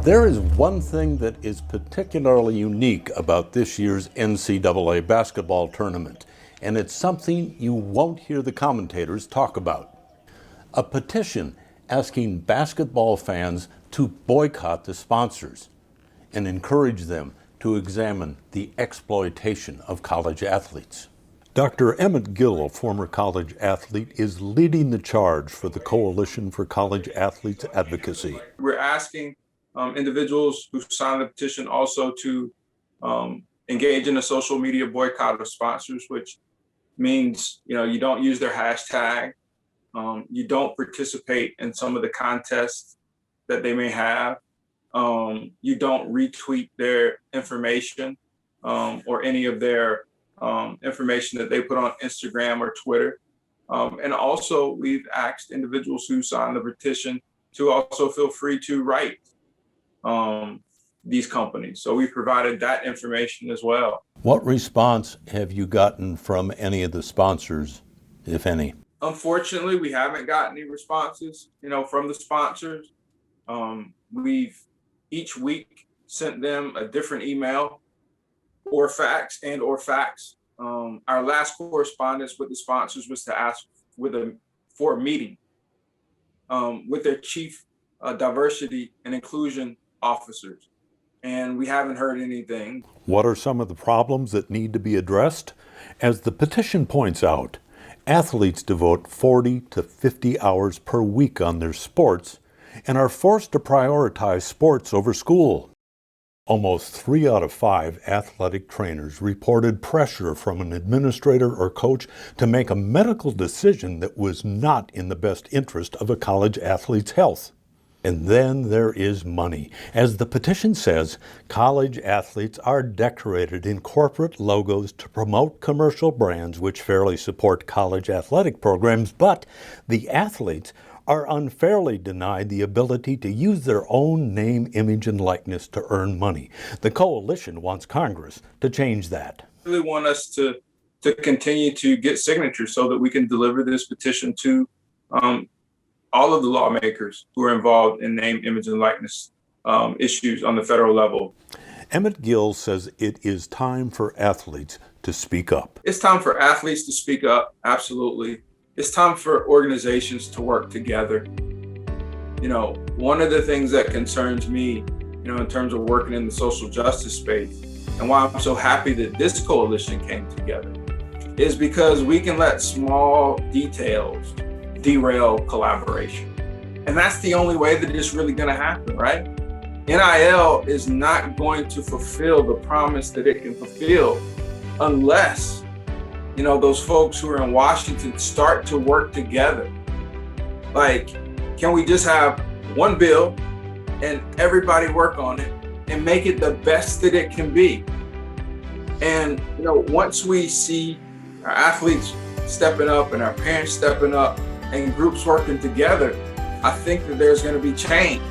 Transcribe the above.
There is one thing that is particularly unique about this year's NCAA basketball tournament, and it's something you won't hear the commentators talk about. A petition asking basketball fans to boycott the sponsors and encourage them to examine the exploitation of college athletes. Dr. Emmett Gill, a former college athlete, is leading the charge for the Coalition for College Athletes Advocacy. We're asking individuals who signed the petition also to engage in a social media boycott of sponsors, which means, you don't use their hashtag, you don't participate in some of the contests that they may have, you don't retweet their information or any of their information that they put on Instagram or Twitter. And also we've asked individuals who signed the petition to also feel free to write these companies. So we provided that information as well. What response have you gotten from any of the sponsors, if any? Unfortunately, we haven't gotten any responses, from the sponsors. We've each week sent them a different email or fax. Our last correspondence with the sponsors was to ask for a meeting with their chief diversity and inclusion officers, and we haven't heard anything. What are some of the problems that need to be addressed? As the petition points out, athletes devote 40 to 50 hours per week on their sports and are forced to prioritize sports over school. Almost 3 out of 5 athletic trainers reported pressure from an administrator or coach to make a medical decision that was not in the best interest of a college athlete's health. And then there is money. As the petition says, college athletes are decorated in corporate logos to promote commercial brands which fairly support college athletic programs, but the athletes are unfairly denied the ability to use their own name, image, and likeness to earn money. The coalition wants Congress to change that. I really want us to continue to get signatures so that we can deliver this petition to all of the lawmakers who are involved in name, image, and likeness issues on the federal level. Emmett Gill says it is time for athletes to speak up. It's time for athletes to speak up, absolutely. It's time for organizations to work together. One of the things that concerns me, in terms of working in the social justice space, and why I'm so happy that this coalition came together, is because we can let small details derail collaboration. And that's the only way that it's really going to happen, right? NIL is not going to fulfill the promise that it can fulfill unless, those folks who are in Washington start to work together. Can we just have one bill and everybody work on it and make it the best that it can be? And, once we see our athletes stepping up and our parents stepping up and groups working together, I think that there's going to be change.